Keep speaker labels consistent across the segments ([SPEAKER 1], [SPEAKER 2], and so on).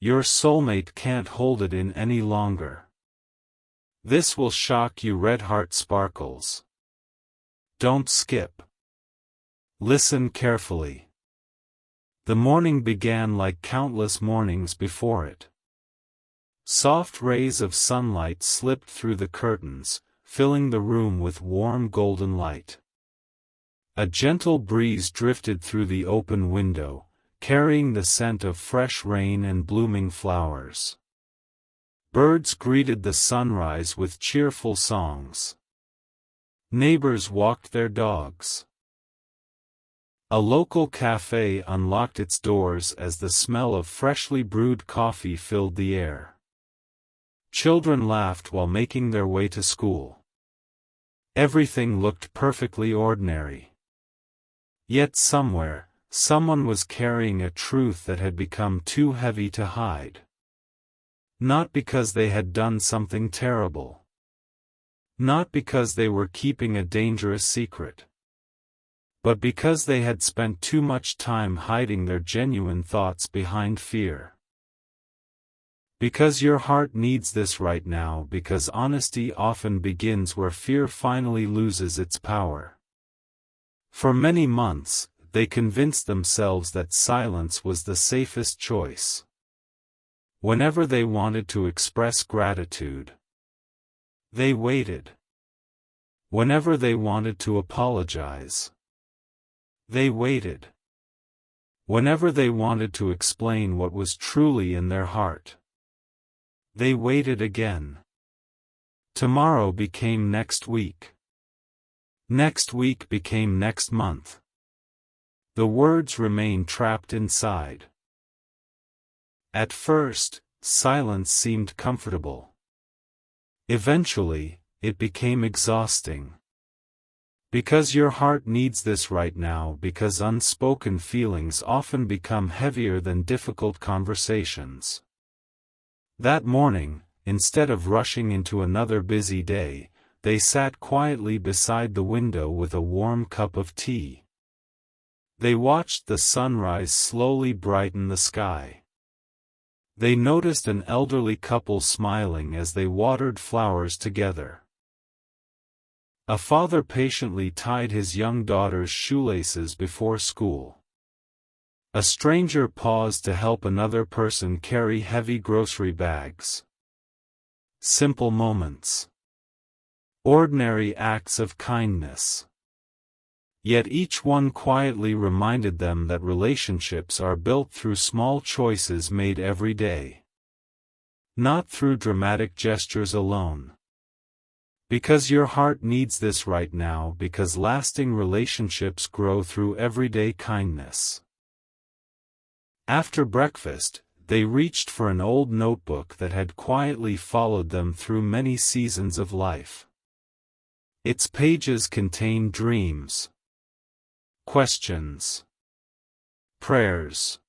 [SPEAKER 1] Your soulmate can't hold it in any longer. This will shock you. Red heart sparkles. Don't skip. Listen carefully. The morning began like countless mornings before it. Soft rays of sunlight slipped through the curtains, filling the room with warm golden light. A gentle breeze drifted through the open window, carrying the scent of fresh rain and blooming flowers. Birds greeted the sunrise with cheerful songs. Neighbors walked their dogs. A local cafe unlocked its doors as the smell of freshly brewed coffee filled the air. Children laughed while making their way to school. Everything looked perfectly ordinary. Yet somewhere, someone was carrying a truth that had become too heavy to hide. Not because they had done something terrible. Not because they were keeping a dangerous secret. But because they had spent too much time hiding their genuine thoughts behind fear. Because your heart needs this right now, because honesty often begins where fear finally loses its power. For many months, they convinced themselves that silence was the safest choice. Whenever they wanted to express gratitude, they waited. Whenever they wanted to apologize, they waited. Whenever they wanted to explain what was truly in their heart, they waited again. Tomorrow became next week. Next week became next month. The words remained trapped inside. At first, silence seemed comfortable. Eventually, it became exhausting. Because your heart needs this right now, because unspoken feelings often become heavier than difficult conversations. That morning, instead of rushing into another busy day, they sat quietly beside the window with a warm cup of tea. They watched the sunrise slowly brighten the sky. They noticed an elderly couple smiling as they watered flowers together. A father patiently tied his young daughter's shoelaces before school. A stranger paused to help another person carry heavy grocery bags. Simple moments. Ordinary acts of kindness. Yet each one quietly reminded them that relationships are built through small choices made every day. Not through dramatic gestures alone. Because your heart needs this right now, because lasting relationships grow through everyday kindness. After breakfast, they reached for an old notebook that had quietly followed them through many seasons of life. Its pages contained dreams, questions, prayers,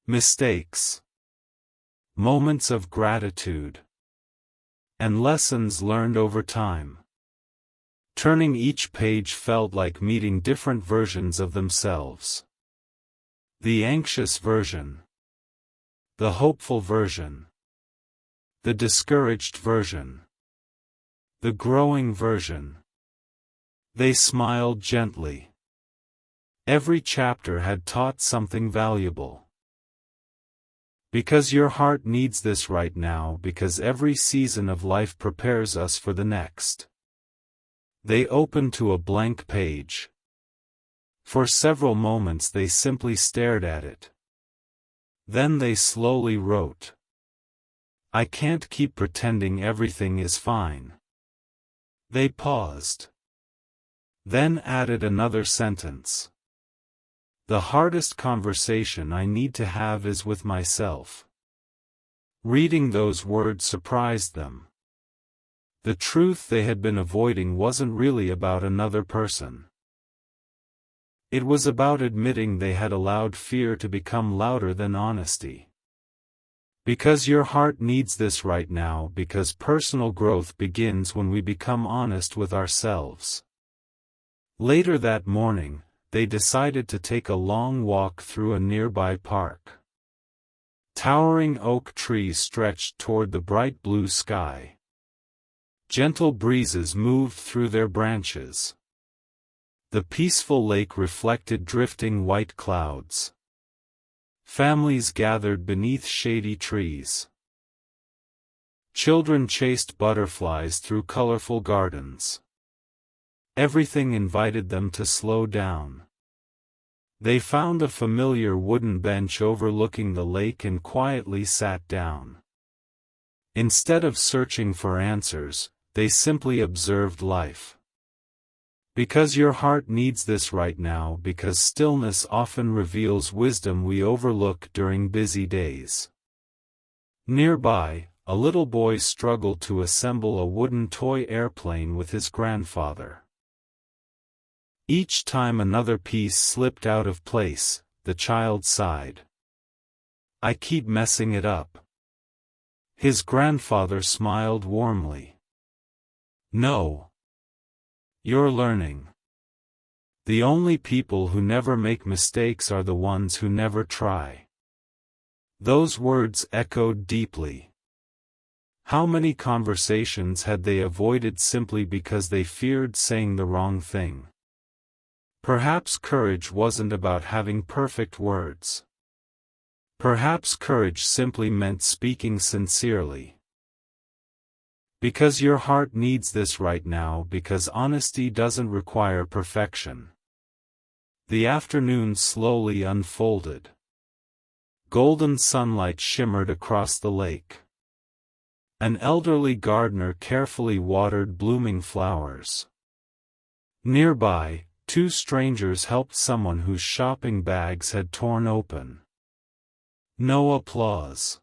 [SPEAKER 1] mistakes, moments of gratitude, and lessons learned over time. Turning each page felt like meeting different versions of themselves. The anxious version, the hopeful version, the discouraged version, the growing version. They smiled gently. Every chapter had taught something valuable. Because your heart needs this right now, because every season of life prepares us for the next. They opened to a blank page. For several moments they simply stared at it. Then they slowly wrote. I can't keep pretending everything is fine. They paused. Then added another sentence. The hardest conversation I need to have is with myself. Reading those words surprised them. The truth they had been avoiding wasn't really about another person. It was about admitting they had allowed fear to become louder than honesty. Because your heart needs this right now, because personal growth begins when we become honest with ourselves. Later that morning, they decided to take a long walk through a nearby park. Towering oak trees stretched toward the bright blue sky. Gentle breezes moved through their branches. The peaceful lake reflected drifting white clouds. Families gathered beneath shady trees. Children chased butterflies through colorful gardens. Everything invited them to slow down. They found a familiar wooden bench overlooking the lake and quietly sat down. Instead of searching for answers, they simply observed life. Because your heart needs this right now, because stillness often reveals wisdom we overlook during busy days. Nearby, a little boy struggled to assemble a wooden toy airplane with his grandfather. Each time another piece slipped out of place, the child sighed. "I keep messing it up." His grandfather smiled warmly. "No. You're learning. The only people who never make mistakes are the ones who never try." Those words echoed deeply. How many conversations had they avoided simply because they feared saying the wrong thing? Perhaps courage wasn't about having perfect words. Perhaps courage simply meant speaking sincerely. Because your heart needs this right now, because honesty doesn't require perfection. The afternoon slowly unfolded. Golden sunlight shimmered across the lake. An elderly gardener carefully watered blooming flowers. Nearby, two strangers helped someone whose shopping bags had torn open. No applause.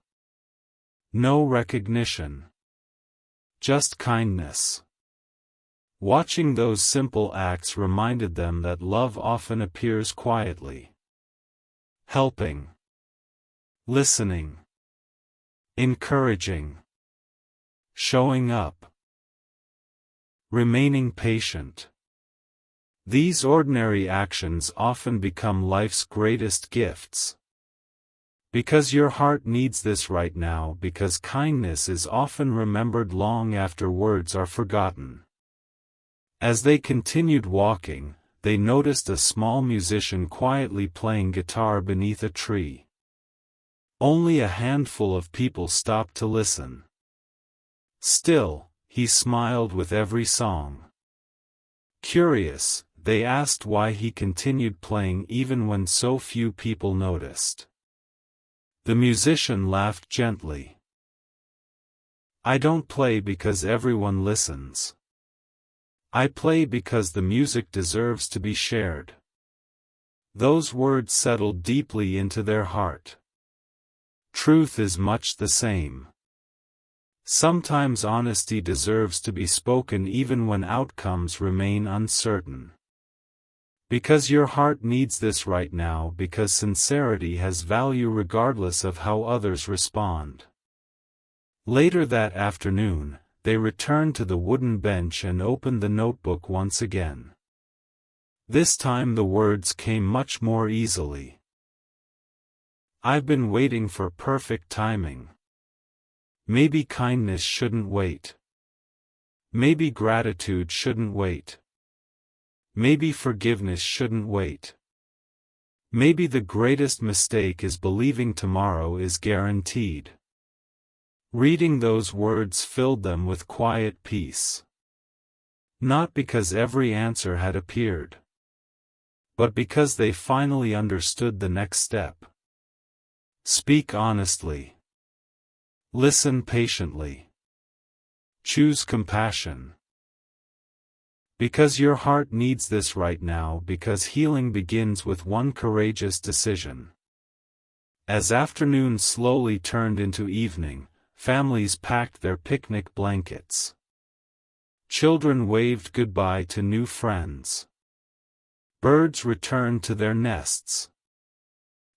[SPEAKER 1] No recognition. Just kindness. Watching those simple acts reminded them that love often appears quietly. Helping. Listening. Encouraging. Showing up. Remaining patient. These ordinary actions often become life's greatest gifts. Because your heart needs this right now, because kindness is often remembered long after words are forgotten. As they continued walking, they noticed a small musician quietly playing guitar beneath a tree. Only a handful of people stopped to listen. Still, he smiled with every song. Curious, they asked why he continued playing even when so few people noticed. The musician laughed gently. "I don't play because everyone listens. I play because the music deserves to be shared." Those words settled deeply into their heart. Truth is much the same. Sometimes honesty deserves to be spoken even when outcomes remain uncertain. Because your heart needs this right now, because sincerity has value regardless of how others respond. Later that afternoon, they returned to the wooden bench and opened the notebook once again. This time the words came much more easily. "I've been waiting for perfect timing. Maybe kindness shouldn't wait. Maybe gratitude shouldn't wait. Maybe forgiveness shouldn't wait. Maybe the greatest mistake is believing tomorrow is guaranteed." Reading those words filled them with quiet peace. Not because every answer had appeared, but because they finally understood the next step. Speak honestly. Listen patiently. Choose compassion. Because your heart needs this right now, because healing begins with one courageous decision. As afternoon slowly turned into evening, families packed their picnic blankets. Children waved goodbye to new friends. Birds returned to their nests.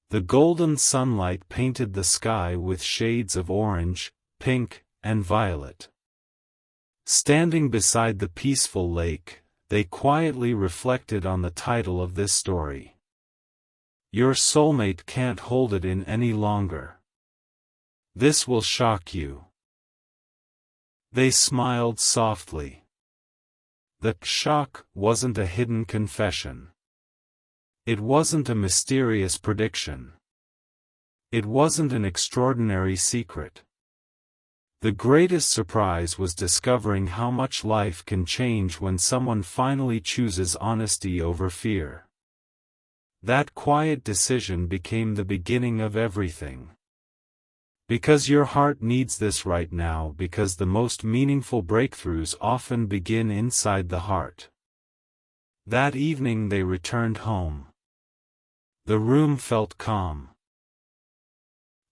[SPEAKER 1] The golden sunlight painted the sky with shades of orange, pink, and violet. Standing beside the peaceful lake, they quietly reflected on the title of this story. Your soulmate can't hold it in any longer. This will shock you. They smiled softly. The shock wasn't a hidden confession. It wasn't a mysterious prediction. It wasn't an extraordinary secret. The greatest surprise was discovering how much life can change when someone finally chooses honesty over fear. That quiet decision became the beginning of everything. Because your heart needs this right now, because the most meaningful breakthroughs often begin inside the heart. That evening they returned home. The room felt calm.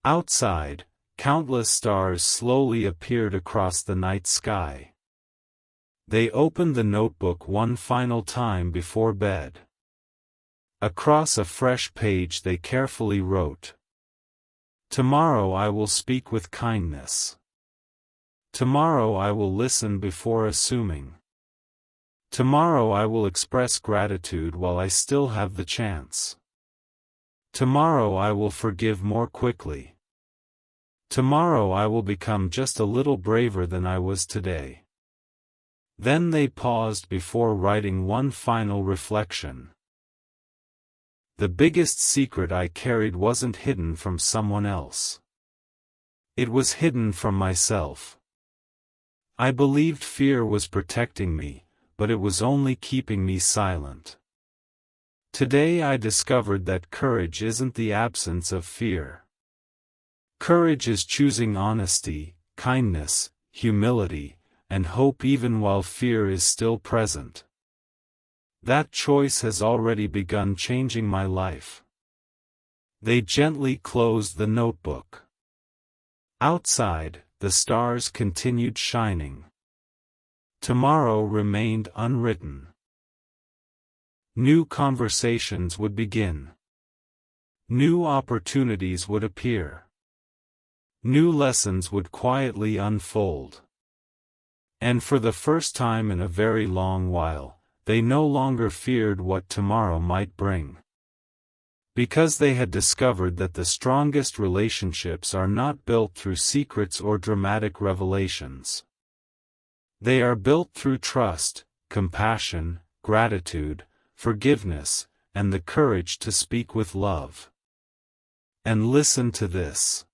[SPEAKER 1] Outside, countless stars slowly appeared across the night sky. They opened the notebook one final time before bed. Across a fresh page they carefully wrote, "Tomorrow I will speak with kindness. Tomorrow I will listen before assuming. Tomorrow I will express gratitude while I still have the chance. Tomorrow I will forgive more quickly. Tomorrow I will become just a little braver than I was today." Then they paused before writing one final reflection. The biggest secret I carried wasn't hidden from someone else. It was hidden from myself. I believed fear was protecting me, but it was only keeping me silent. Today I discovered that courage isn't the absence of fear. Courage is choosing honesty, kindness, humility, and hope even while fear is still present. That choice has already begun changing my life. They gently closed the notebook. Outside, the stars continued shining. Tomorrow remained unwritten. New conversations would begin. New opportunities would appear. New lessons would quietly unfold. And for the first time in a very long while, they no longer feared what tomorrow might bring. Because they had discovered that the strongest relationships are not built through secrets or dramatic revelations. They are built through trust, compassion, gratitude, forgiveness, and the courage to speak with love. And listen to this.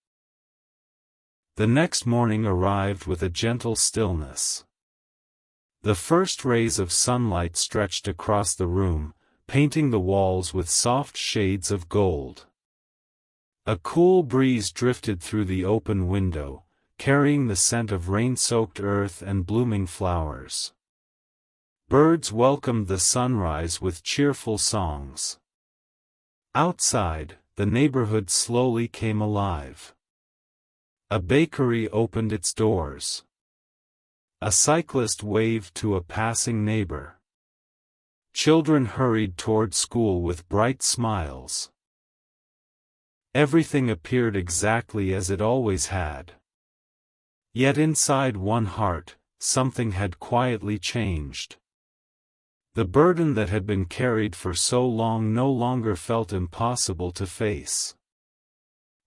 [SPEAKER 1] The next morning arrived with a gentle stillness. The first rays of sunlight stretched across the room, painting the walls with soft shades of gold. A cool breeze drifted through the open window, carrying the scent of rain-soaked earth and blooming flowers. Birds welcomed the sunrise with cheerful songs. Outside, the neighborhood slowly came alive. A bakery opened its doors. A cyclist waved to a passing neighbor. Children hurried toward school with bright smiles. Everything appeared exactly as it always had. Yet inside one heart, something had quietly changed. The burden that had been carried for so long no longer felt impossible to face.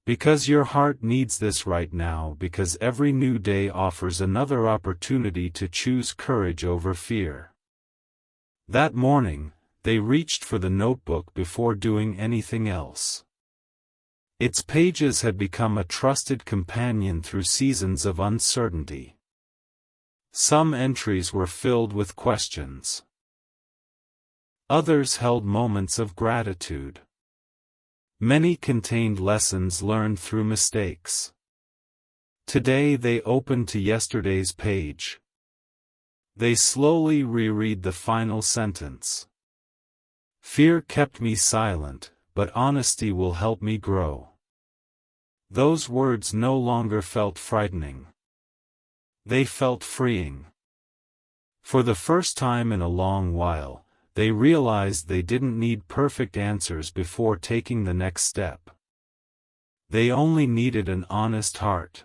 [SPEAKER 1] Because your heart needs this right now, because every new day offers another opportunity to choose courage over fear. That morning, they reached for the notebook before doing anything else. Its pages had become a trusted companion through seasons of uncertainty. Some entries were filled with questions. Others held moments of gratitude. Many contained lessons learned through mistakes. Today they opened to yesterday's page. They slowly reread the final sentence. "Fear kept me silent, but honesty will help me grow." Those words no longer felt frightening. They felt freeing. For the first time in a long while, they realized they didn't need perfect answers before taking the next step. They only needed an honest heart.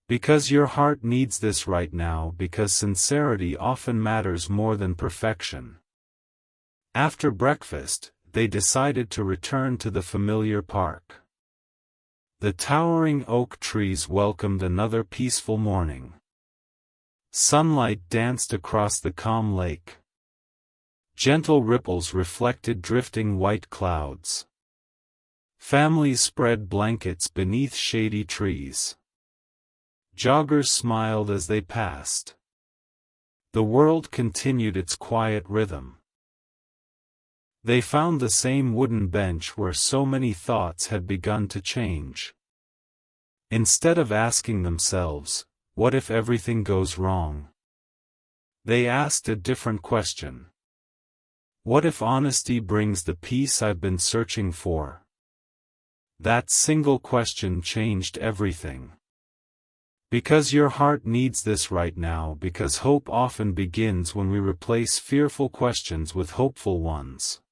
[SPEAKER 1] Because your heart needs this right now, because sincerity often matters more than perfection. After breakfast, they decided to return to the familiar park. The towering oak trees welcomed another peaceful morning. Sunlight danced across the calm lake. Gentle ripples reflected drifting white clouds. Families spread blankets beneath shady trees. Joggers smiled as they passed. The world continued its quiet rhythm. They found the same wooden bench where so many thoughts had begun to change. Instead of asking themselves, "What if everything goes wrong?" they asked a different question. What if honesty brings the peace I've been searching for? That single question changed everything. Because your heart needs this right now, because hope often begins when we replace fearful questions with hopeful ones.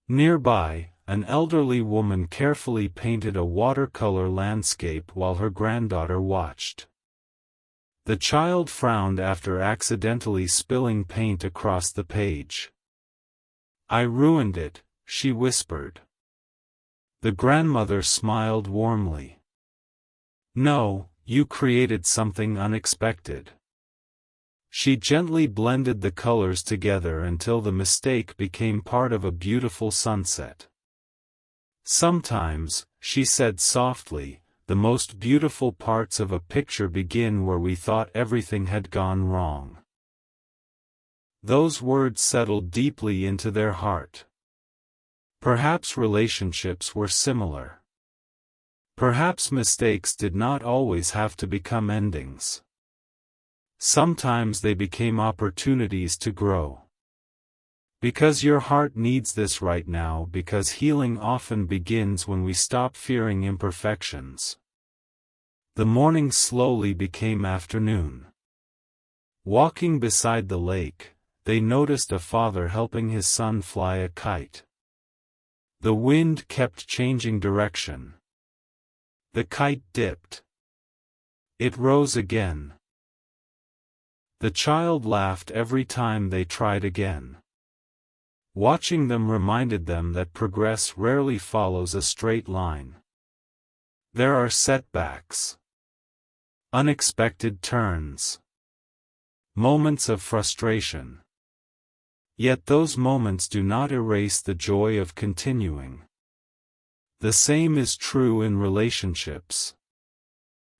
[SPEAKER 1] Nearby, an elderly woman carefully painted a watercolor landscape while her granddaughter watched. The child frowned after accidentally spilling paint across the page. "I ruined it," she whispered. The grandmother smiled warmly. "No, you created something unexpected." She gently blended the colors together until the mistake became part of a beautiful sunset. "Sometimes," she said softly, "the most beautiful parts of a picture begin where we thought everything had gone wrong." Those words settled deeply into their heart. Perhaps relationships were similar. Perhaps mistakes did not always have to become endings. Sometimes they became opportunities to grow. Because your heart needs this right now, because healing often begins when we stop fearing imperfections. The morning slowly became afternoon. Walking beside the lake, they noticed a father helping his son fly a kite. The wind kept changing direction. The kite dipped. It rose again. The child laughed every time they tried again. Watching them reminded them that progress rarely follows a straight line. There are setbacks, unexpected turns, moments of frustration. Yet those moments do not erase the joy of continuing. The same is true in relationships.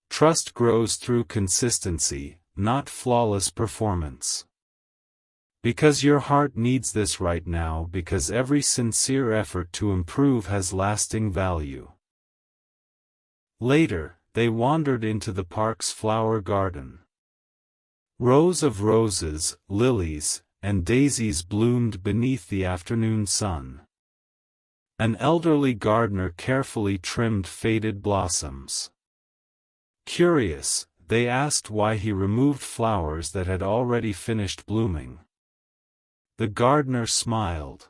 [SPEAKER 1] Trust grows through consistency, not flawless performance. Because your heart needs this right now, because every sincere effort to improve has lasting value. Later, they wandered into the park's flower garden. Rows of roses, lilies, and daisies bloomed beneath the afternoon sun. An elderly gardener carefully trimmed faded blossoms. Curious, they asked why he removed flowers that had already finished blooming. The gardener smiled.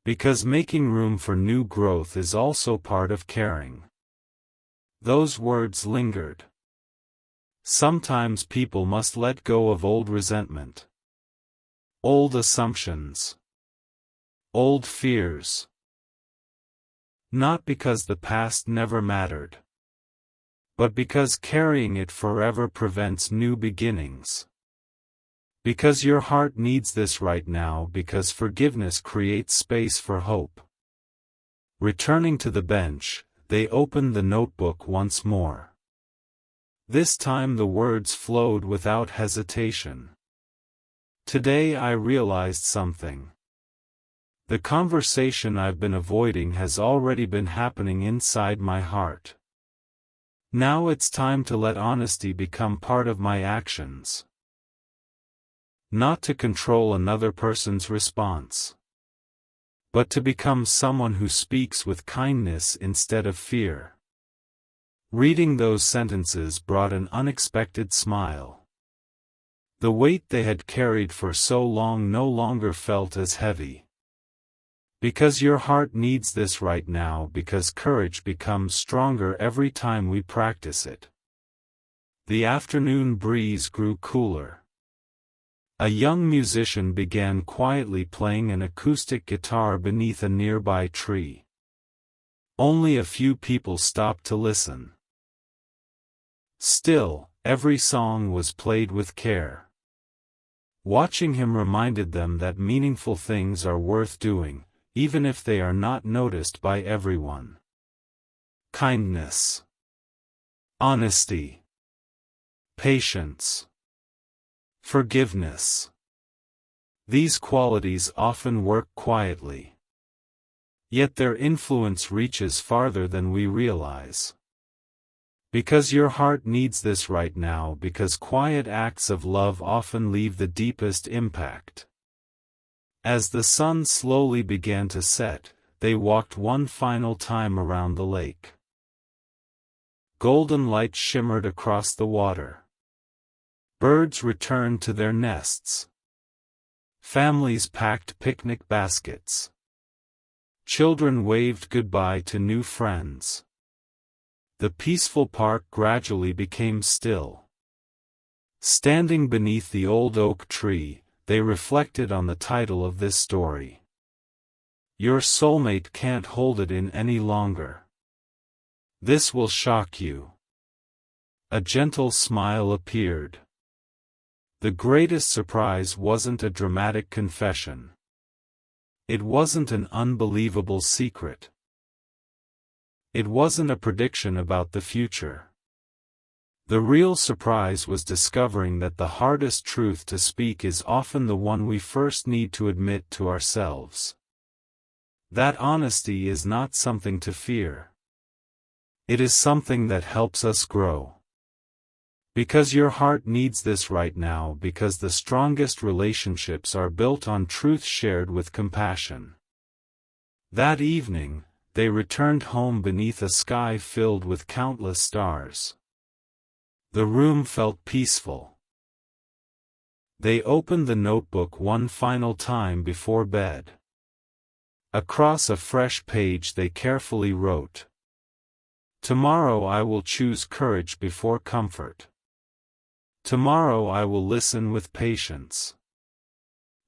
[SPEAKER 1] Because making room for new growth is also part of caring. Those words lingered. Sometimes people must let go of old resentment, old assumptions, old fears. Not because the past never mattered, but because carrying it forever prevents new beginnings. Because your heart needs this right now, because forgiveness creates space for hope. Returning to the bench, they opened the notebook once more. This time the words flowed without hesitation. Today I realized something. The conversation I've been avoiding has already been happening inside my heart. Now it's time to let honesty become part of my actions. Not to control another person's response, but to become someone who speaks with kindness instead of fear. Reading those sentences brought an unexpected smile. The weight they had carried for so long no longer felt as heavy. Because your heart needs this right now, because courage becomes stronger every time we practice it. The afternoon breeze grew cooler. A young musician began quietly playing an acoustic guitar beneath a nearby tree. Only a few people stopped to listen. Still, every song was played with care. Watching him reminded them that meaningful things are worth doing, even if they are not noticed by everyone. Kindness, honesty, patience, forgiveness. These qualities often work quietly. Yet their influence reaches farther than we realize. Because your heart needs this right now, because quiet acts of love often leave the deepest impact. As the sun slowly began to set, they walked one final time around the lake. Golden light shimmered across the water. Birds returned to their nests. Families packed picnic baskets. Children waved goodbye to new friends. The peaceful park gradually became still. Standing beneath the old oak tree, they reflected on the title of this story. Your soulmate can't hold it in any longer. This will shock you. A gentle smile appeared. The greatest surprise wasn't a dramatic confession. It wasn't an unbelievable secret. It wasn't a prediction about the future. The real surprise was discovering that the hardest truth to speak is often the one we first need to admit to ourselves. That honesty is not something to fear. It is something that helps us grow. Because your heart needs this right now, because the strongest relationships are built on truth shared with compassion. That evening, they returned home beneath a sky filled with countless stars. The room felt peaceful. They opened the notebook one final time before bed. Across a fresh page they carefully wrote, "Tomorrow I will choose courage before comfort. Tomorrow I will listen with patience.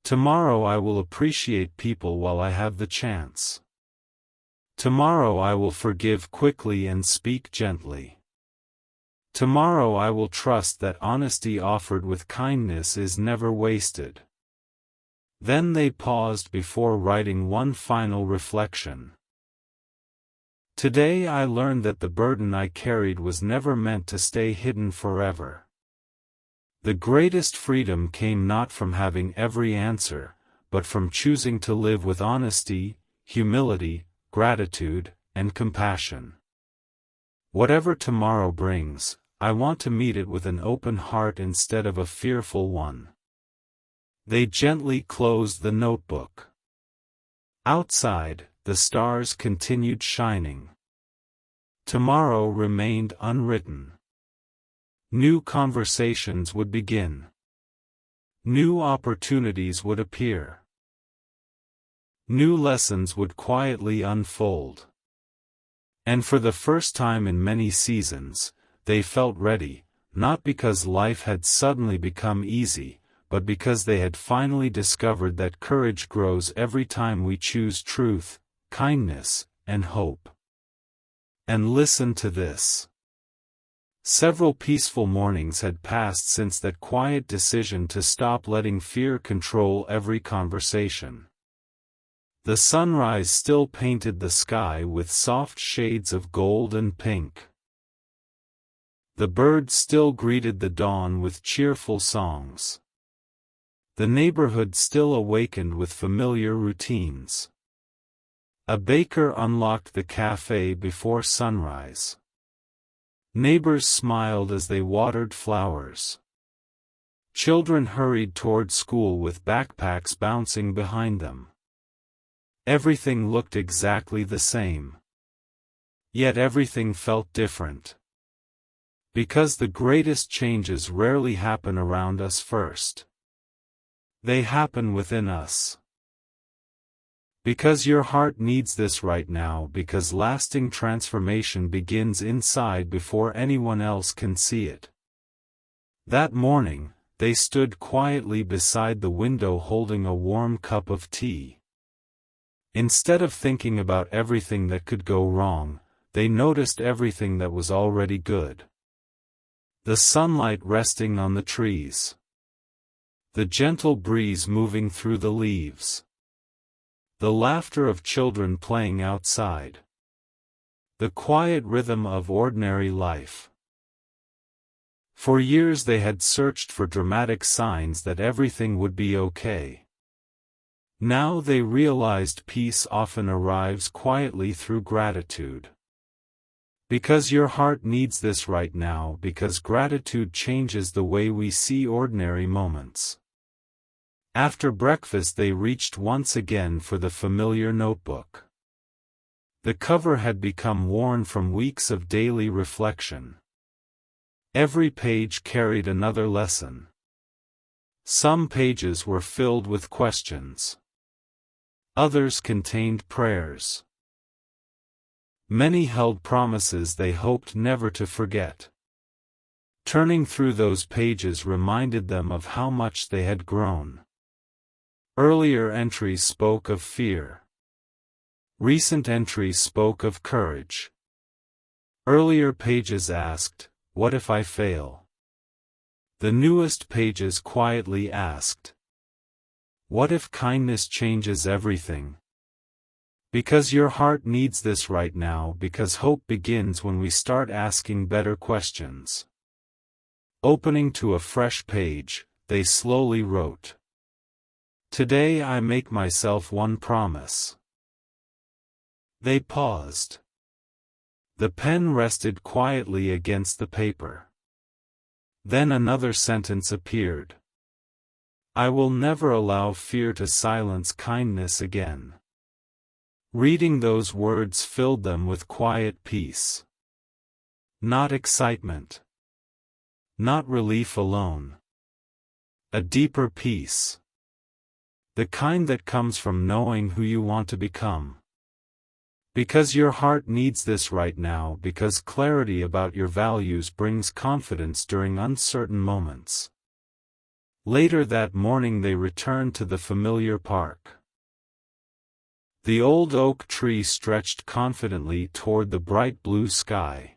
[SPEAKER 1] Tomorrow I will appreciate people while I have the chance. Tomorrow I will forgive quickly and speak gently. Tomorrow I will trust that honesty offered with kindness is never wasted." Then they paused before writing one final reflection. Today I learned that the burden I carried was never meant to stay hidden forever. The greatest freedom came not from having every answer, but from choosing to live with honesty, humility, gratitude, and compassion. Whatever tomorrow brings, I want to meet it with an open heart instead of a fearful one. They gently closed the notebook. Outside, the stars continued shining. Tomorrow remained unwritten. New conversations would begin. New opportunities would appear. New lessons would quietly unfold. And for the first time in many seasons, they felt ready, not because life had suddenly become easy, but because they had finally discovered that courage grows every time we choose truth, kindness, and hope. And listen to this. Several peaceful mornings had passed since that quiet decision to stop letting fear control every conversation. The sunrise still painted the sky with soft shades of gold and pink. The birds still greeted the dawn with cheerful songs. The neighborhood still awakened with familiar routines. A baker unlocked the cafe before sunrise. Neighbors smiled as they watered flowers. Children hurried toward school with backpacks bouncing behind them. Everything looked exactly the same. Yet everything felt different. Because the greatest changes rarely happen around us first. They happen within us. Because your heart needs this right now, because lasting transformation begins inside before anyone else can see it. That morning, they stood quietly beside the window holding a warm cup of tea. Instead of thinking about everything that could go wrong, they noticed everything that was already good. The sunlight resting on the trees. The gentle breeze moving through the leaves. The laughter of children playing outside. The quiet rhythm of ordinary life. For years they had searched for dramatic signs that everything would be okay. Now they realized peace often arrives quietly through gratitude. Because your heart needs this right now, because gratitude changes the way we see ordinary moments. After breakfast they reached once again for the familiar notebook. The cover had become worn from weeks of daily reflection. Every page carried another lesson. Some pages were filled with questions. Others contained prayers. Many held promises they hoped never to forget. Turning through those pages reminded them of how much they had grown. Earlier entries spoke of fear. Recent entries spoke of courage. Earlier pages asked, "What if I fail?" The newest pages quietly asked, "What if kindness changes everything?" Because your heart needs this right now, because hope begins when we start asking better questions. Opening to a fresh page, they slowly wrote, "Today I make myself one promise." They paused. The pen rested quietly against the paper. Then another sentence appeared. "I will never allow fear to silence kindness again." Reading those words filled them with quiet peace. Not excitement. Not relief alone. A deeper peace. The kind that comes from knowing who you want to become. Because your heart needs this right now, because clarity about your values brings confidence during uncertain moments. Later that morning they returned to the familiar park. The old oak tree stretched confidently toward the bright blue sky.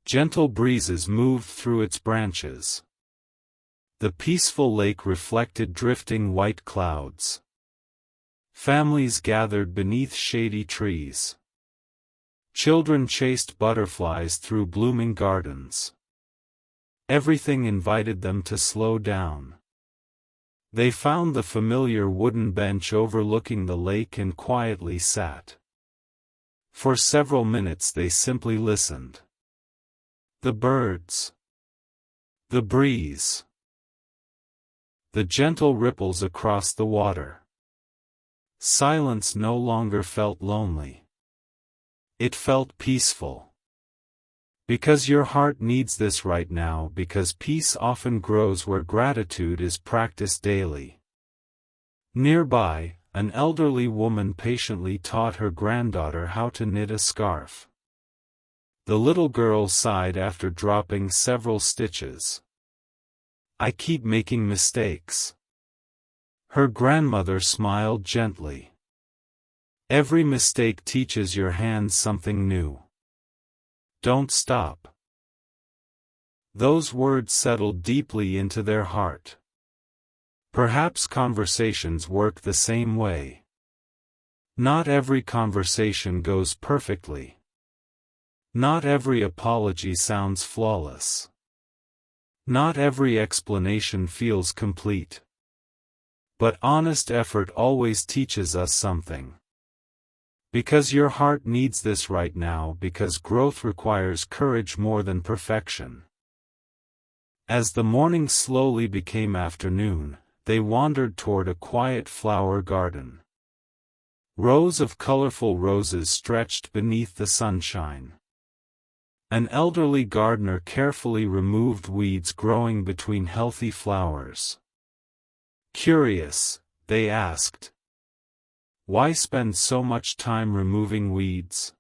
[SPEAKER 1] Gentle breezes moved through its branches. The peaceful lake reflected drifting white clouds. Families gathered beneath shady trees. Children chased butterflies through blooming gardens. Everything invited them to slow down. They found the familiar wooden bench overlooking the lake and quietly sat. For several minutes they simply listened. The birds. The breeze. The gentle ripples across the water. Silence no longer felt lonely. It felt peaceful. Because your heart needs this right now, because peace often grows where gratitude is practiced daily. Nearby, an elderly woman patiently taught her granddaughter how to knit a scarf. The little girl sighed after dropping several stitches. "I keep making mistakes." Her grandmother smiled gently. "Every mistake teaches your hands something new. Don't stop." Those words settled deeply into their heart. Perhaps conversations work the same way. Not every conversation goes perfectly. Not every apology sounds flawless. Not every explanation feels complete. But honest effort always teaches us something. Because your heart needs this right now, because growth requires courage more than perfection. As the morning slowly became afternoon, they wandered toward a quiet flower garden. Rows of colorful roses stretched beneath the sunshine. An elderly gardener carefully removed weeds growing between healthy flowers. Curious, they asked, "Why spend so much time removing weeds?"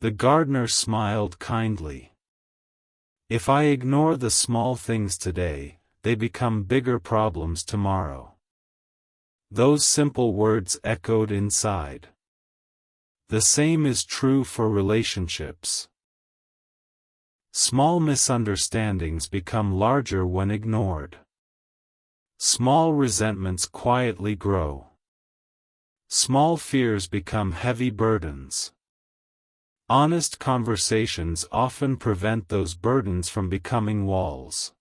[SPEAKER 1] The gardener smiled kindly. "If I ignore the small things today, they become bigger problems tomorrow." Those simple words echoed inside. The same is true for relationships. Small misunderstandings become larger when ignored. Small resentments quietly grow. Small fears become heavy burdens. Honest conversations often prevent those burdens from becoming walls.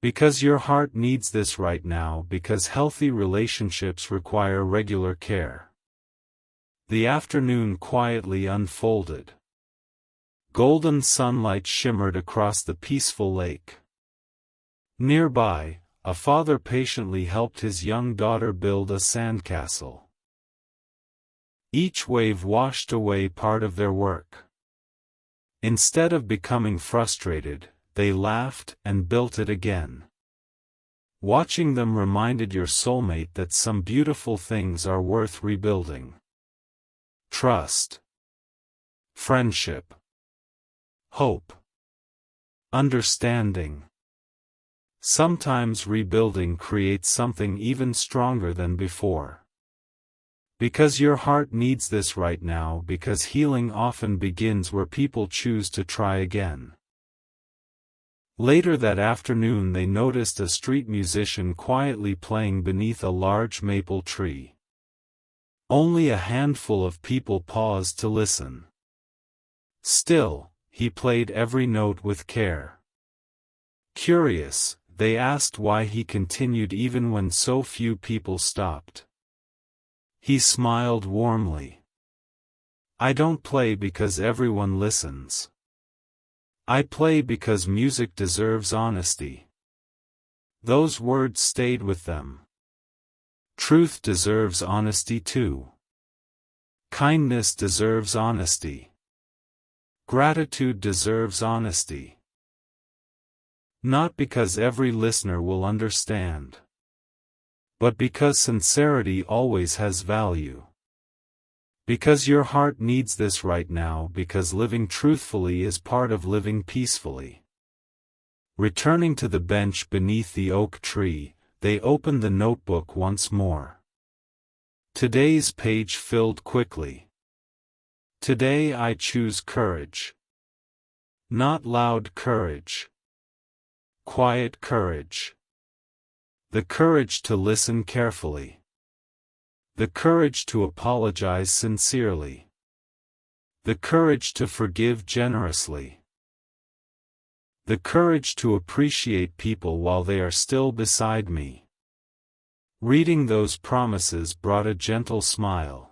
[SPEAKER 1] Because your heart needs this right now, because healthy relationships require regular care. The afternoon quietly unfolded. Golden sunlight shimmered across the peaceful lake. Nearby, a father patiently helped his young daughter build a sandcastle. Each wave washed away part of their work. Instead of becoming frustrated, they laughed and built it again. Watching them reminded your soulmate that some beautiful things are worth rebuilding. Trust, friendship, hope, understanding. Sometimes rebuilding creates something even stronger than before. Because your heart needs this right now, because healing often begins where people choose to try again. Later that afternoon they noticed a street musician quietly playing beneath a large maple tree. Only a handful of people paused to listen. Still, he played every note with care. Curious, they asked why he continued even when so few people stopped. He smiled warmly. "I don't play because everyone listens. I play because music deserves honesty." Those words stayed with them. Truth deserves honesty too. Kindness deserves honesty. Gratitude deserves honesty. Not because every listener will understand, but because sincerity always has value. Because your heart needs this right now, because living truthfully is part of living peacefully. Returning to the bench beneath the oak tree, they opened the notebook once more. Today's page filled quickly. Today I choose courage. Not loud courage. Quiet courage. The courage to listen carefully. The courage to apologize sincerely. The courage to forgive generously. The courage to appreciate people while they are still beside me. Reading those promises brought a gentle smile.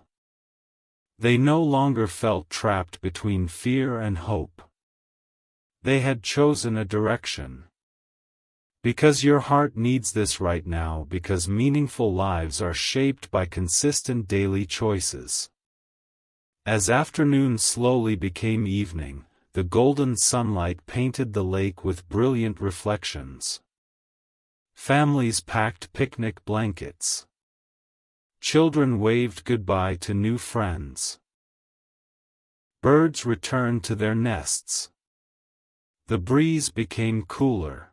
[SPEAKER 1] They no longer felt trapped between fear and hope. They had chosen a direction. Because your heart needs this right now, because meaningful lives are shaped by consistent daily choices. As afternoon slowly became evening, the golden sunlight painted the lake with brilliant reflections. Families packed picnic blankets. Children waved goodbye to new friends. Birds returned to their nests. The breeze became cooler.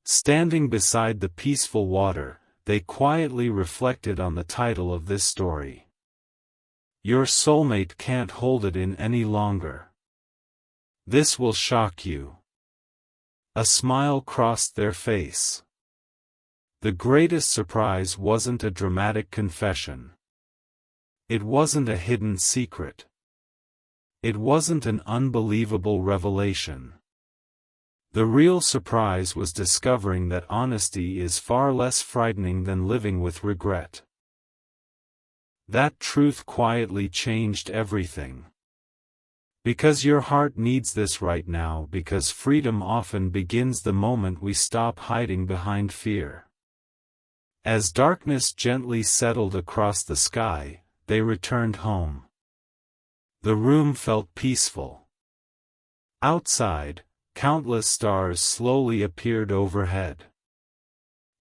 [SPEAKER 1] Standing beside the peaceful water, they quietly reflected on the title of this story. Your soulmate can't hold it in any longer. This will shock you. A smile crossed their face. The greatest surprise wasn't a dramatic confession. It wasn't a hidden secret. It wasn't an unbelievable revelation. The real surprise was discovering that honesty is far less frightening than living with regret. That truth quietly changed everything. Because your heart needs this right now, because freedom often begins the moment we stop hiding behind fear. As darkness gently settled across the sky, they returned home. The room felt peaceful. Outside, countless stars slowly appeared overhead.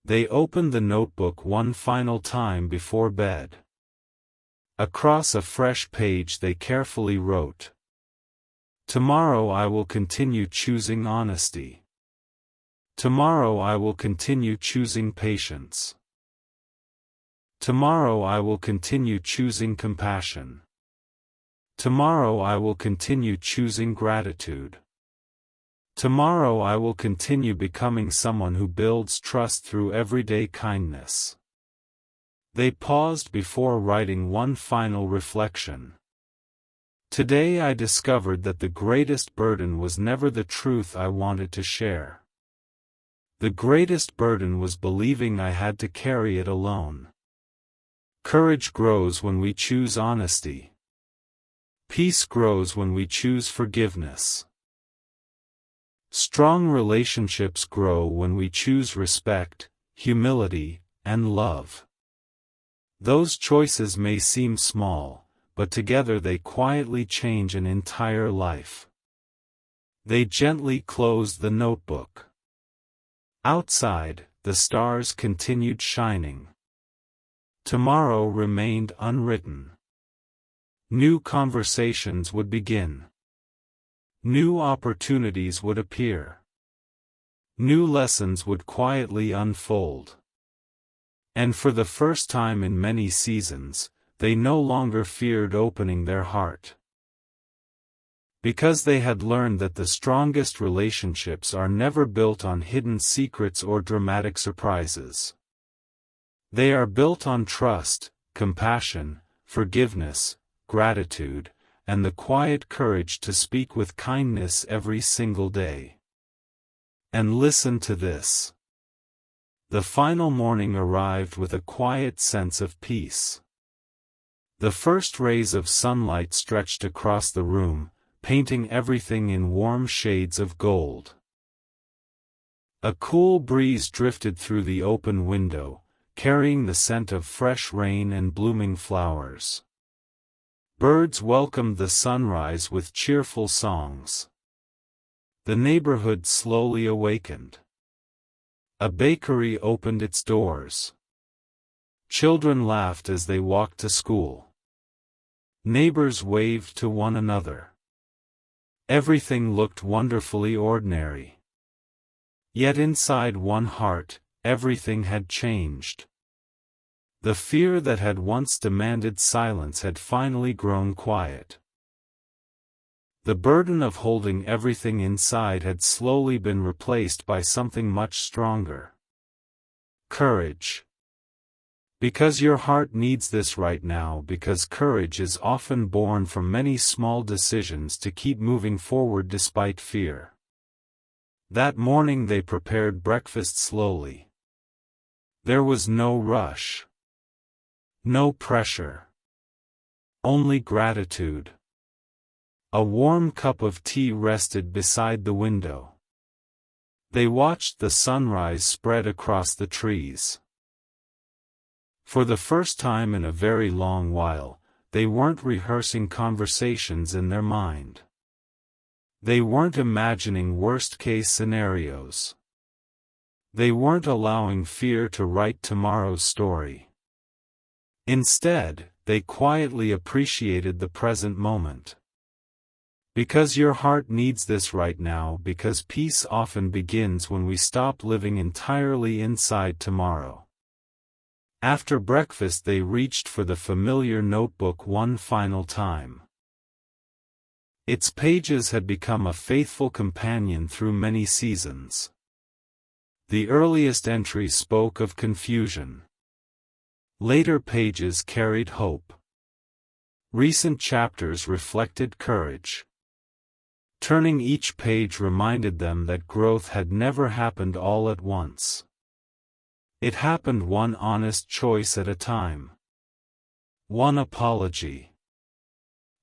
[SPEAKER 1] They opened the notebook one final time before bed. Across a fresh page they carefully wrote, "Tomorrow I will continue choosing honesty. Tomorrow I will continue choosing patience. Tomorrow I will continue choosing compassion. Tomorrow I will continue choosing gratitude. Tomorrow I will continue becoming someone who builds trust through everyday kindness. They paused before writing one final reflection. Today I discovered that the greatest burden was never the truth I wanted to share. The greatest burden was believing I had to carry it alone. Courage grows when we choose honesty. Peace grows when we choose forgiveness. Strong relationships grow when we choose respect, humility, and love. Those choices may seem small, but together they quietly change an entire life. They gently closed the notebook. Outside, the stars continued shining. Tomorrow remained unwritten. New conversations would begin. New opportunities would appear. New lessons would quietly unfold. And for the first time in many seasons, they no longer feared opening their heart. Because they had learned that the strongest relationships are never built on hidden secrets or dramatic surprises. They are built on trust, compassion, forgiveness, gratitude, and the quiet courage to speak with kindness every single day. And listen to this. The final morning arrived with a quiet sense of peace. The first rays of sunlight stretched across the room, painting everything in warm shades of gold. A cool breeze drifted through the open window, carrying the scent of fresh rain and blooming flowers. Birds welcomed the sunrise with cheerful songs. The neighborhood slowly awakened. A bakery opened its doors. Children laughed as they walked to school. Neighbors waved to one another. Everything looked wonderfully ordinary. Yet inside one heart, everything had changed. The fear that had once demanded silence had finally grown quiet. The burden of holding everything inside had slowly been replaced by something much stronger. Courage. Because your heart needs this right now, because courage is often born from many small decisions to keep moving forward despite fear. That morning they prepared breakfast slowly. There was no rush. No pressure. Only gratitude. A warm cup of tea rested beside the window. They watched the sunrise spread across the trees. For the first time in a very long while, they weren't rehearsing conversations in their mind. They weren't imagining worst-case scenarios. They weren't allowing fear to write tomorrow's story. Instead, they quietly appreciated the present moment. Because your heart needs this right now, because peace often begins when we stop living entirely inside tomorrow. After breakfast they reached for the familiar notebook one final time. Its pages had become a faithful companion through many seasons. The earliest entry spoke of confusion. Later pages carried hope. Recent chapters reflected courage. Turning each page reminded them that growth had never happened all at once. It happened one honest choice at a time. One apology.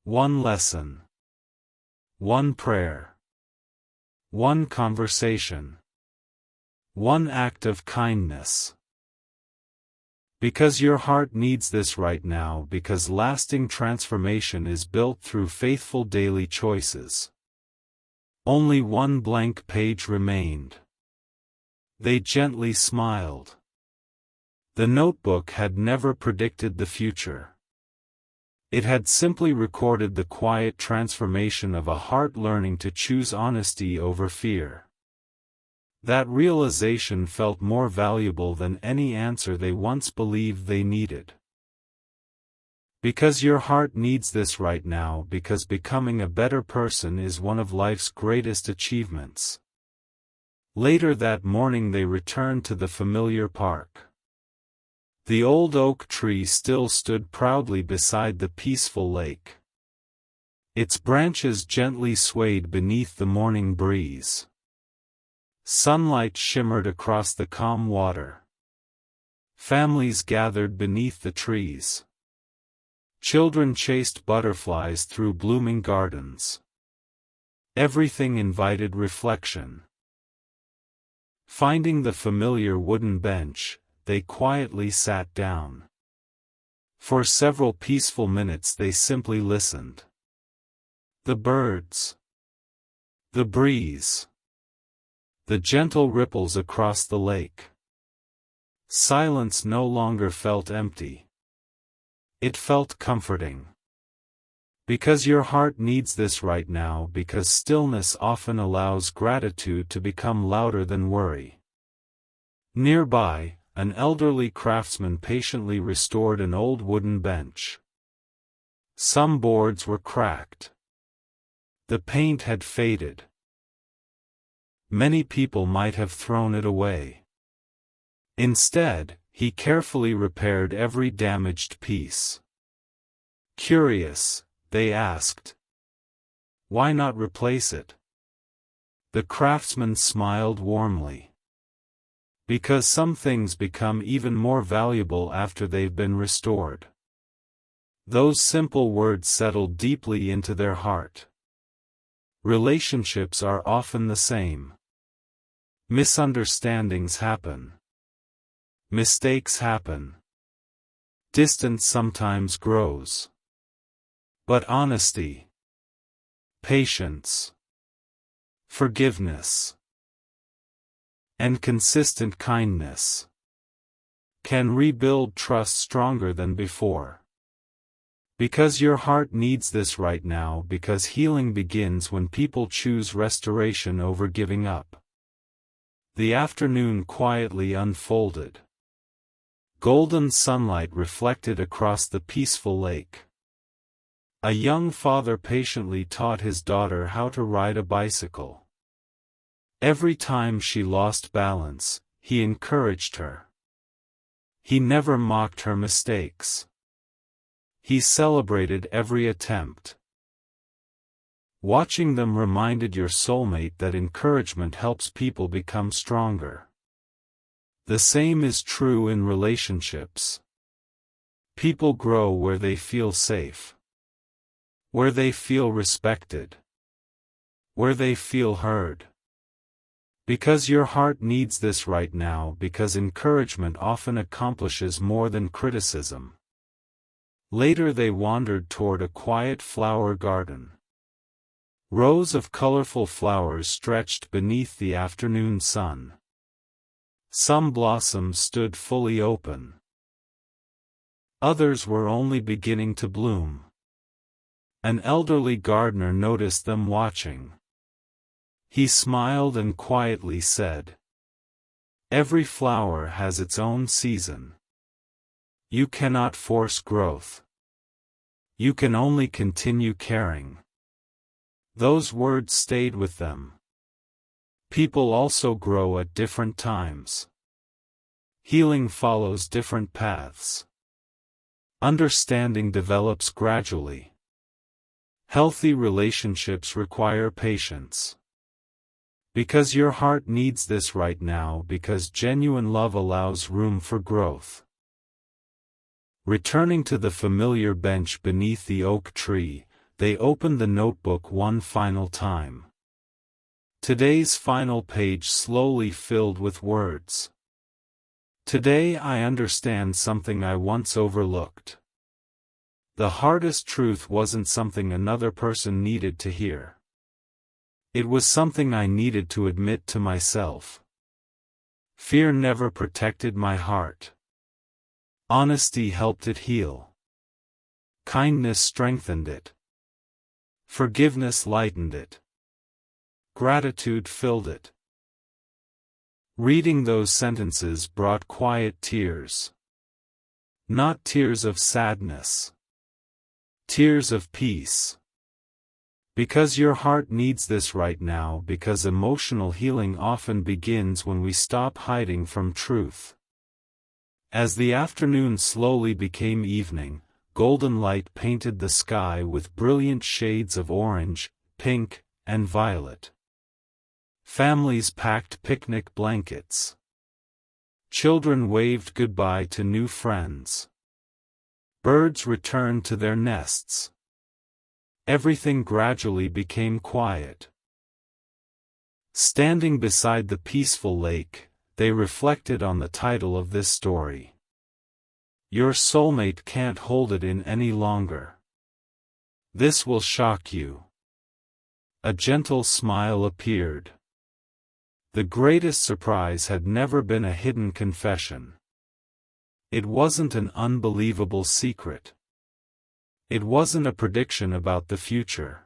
[SPEAKER 1] One lesson. One prayer. One conversation. One act of kindness. Because your heart needs this right now, because lasting transformation is built through faithful daily choices. Only one blank page remained. They gently smiled. The notebook had never predicted the future. It had simply recorded the quiet transformation of a heart learning to choose honesty over fear. That realization felt more valuable than any answer they once believed they needed. Because your heart needs this right now, because becoming a better person is one of life's greatest achievements. Later that morning they returned to the familiar park. The old oak tree still stood proudly beside the peaceful lake. Its branches gently swayed beneath the morning breeze. Sunlight shimmered across the calm water. Families gathered beneath the trees. Children chased butterflies through blooming gardens. Everything invited reflection. Finding the familiar wooden bench, they quietly sat down. For several peaceful minutes they simply listened. The birds. The breeze. The gentle ripples across the lake. Silence no longer felt empty. It felt comforting. Because your heart needs this right now, because stillness often allows gratitude to become louder than worry. Nearby, an elderly craftsman patiently restored an old wooden bench. Some boards were cracked. The paint had faded. Many people might have thrown it away. Instead, he carefully repaired every damaged piece. Curious, they asked, "Why not replace it?" The craftsman smiled warmly. Because some things become even more valuable after they've been restored. Those simple words settled deeply into their heart. Relationships are often the same. Misunderstandings happen. Mistakes happen. Distance sometimes grows. But honesty, patience, forgiveness, and consistent kindness can rebuild trust stronger than before. Because your heart needs this right now, because healing begins when people choose restoration over giving up. The afternoon quietly unfolded. Golden sunlight reflected across the peaceful lake. A young father patiently taught his daughter how to ride a bicycle. Every time she lost balance, he encouraged her. He never mocked her mistakes. He celebrated every attempt. Watching them reminded your soulmate that encouragement helps people become stronger. The same is true in relationships. People grow where they feel safe. Where they feel respected. Where they feel heard. Because your heart needs this right now, because encouragement often accomplishes more than criticism. Later they wandered toward a quiet flower garden. Rows of colorful flowers stretched beneath the afternoon sun. Some blossoms stood fully open. Others were only beginning to bloom. An elderly gardener noticed them watching. He smiled and quietly said, "Every flower has its own season. You cannot force growth. You can only continue caring." Those words stayed with them. People also grow at different times. Healing follows different paths. Understanding develops gradually. Healthy relationships require patience. Because your heart needs this right now, because genuine love allows room for growth. Returning to the familiar bench beneath the oak tree, they opened the notebook one final time. Today's final page slowly filled with words. Today I understand something I once overlooked. The hardest truth wasn't something another person needed to hear. It was something I needed to admit to myself. Fear never protected my heart. Honesty helped it heal. Kindness strengthened it. Forgiveness lightened it. Gratitude filled it. Reading those sentences brought quiet tears. Not tears of sadness. Tears of peace. Because your heart needs this right now, because emotional healing often begins when we stop hiding from truth. As the afternoon slowly became evening, golden light painted the sky with brilliant shades of orange, pink, and violet. Families packed picnic blankets. Children waved goodbye to new friends. Birds returned to their nests. Everything gradually became quiet. Standing beside the peaceful lake, they reflected on the title of this story. Your soulmate can't hold it in any longer. This will shock you. A gentle smile appeared. The greatest surprise had never been a hidden confession. It wasn't an unbelievable secret. It wasn't a prediction about the future.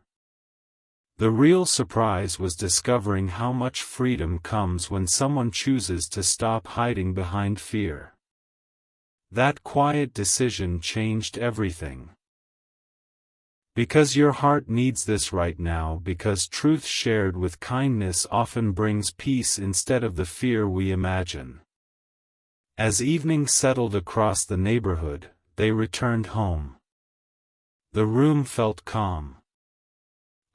[SPEAKER 1] The real surprise was discovering how much freedom comes when someone chooses to stop hiding behind fear. That quiet decision changed everything. Because your heart needs this right now, because truth shared with kindness often brings peace instead of the fear we imagine. As evening settled across the neighborhood, they returned home. The room felt calm.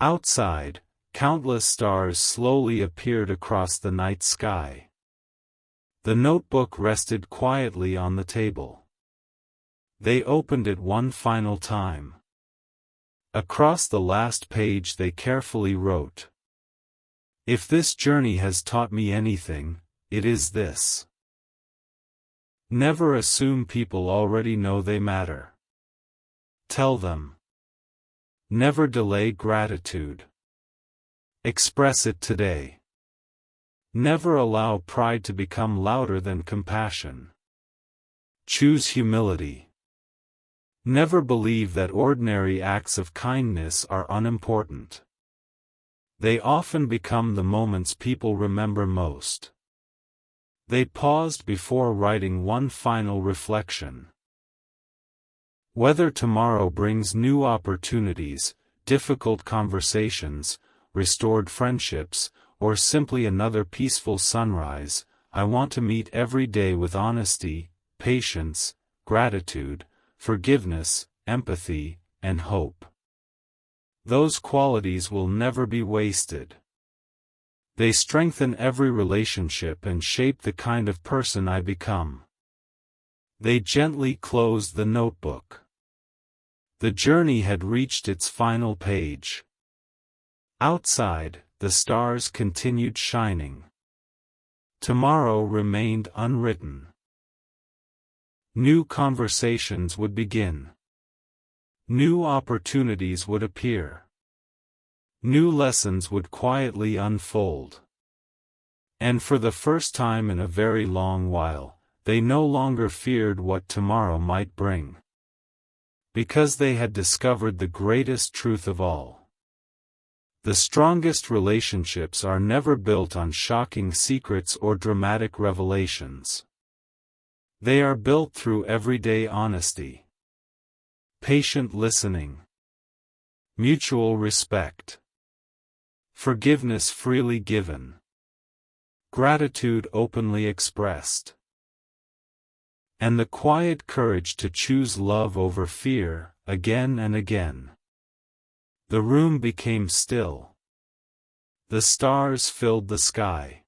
[SPEAKER 1] Outside, countless stars slowly appeared across the night sky. The notebook rested quietly on the table. They opened it one final time. Across the last page they carefully wrote, "If this journey has taught me anything, it is this. Never assume people already know they matter. Tell them. Never delay gratitude. Express it today. Never allow pride to become louder than compassion. Choose humility. Never believe that ordinary acts of kindness are unimportant. They often become the moments people remember most." They paused before writing one final reflection. Whether tomorrow brings new opportunities, difficult conversations, restored friendships, or simply another peaceful sunrise, I want to meet every day with honesty, patience, gratitude, forgiveness, empathy, and hope. Those qualities will never be wasted. They strengthen every relationship and shape the kind of person I become. They gently closed the notebook. The journey had reached its final page. Outside, the stars continued shining. Tomorrow remained unwritten. New conversations would begin. New opportunities would appear. New lessons would quietly unfold. And for the first time in a very long while, they no longer feared what tomorrow might bring. Because they had discovered the greatest truth of all. The strongest relationships are never built on shocking secrets or dramatic revelations. They are built through everyday honesty, patient listening, mutual respect, forgiveness freely given, gratitude openly expressed, and the quiet courage to choose love over fear, again and again. The room became still. The stars filled the sky.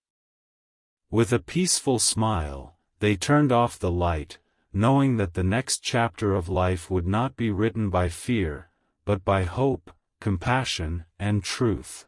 [SPEAKER 1] With a peaceful smile, they turned off the light, knowing that the next chapter of life would not be written by fear, but by hope, compassion, and truth.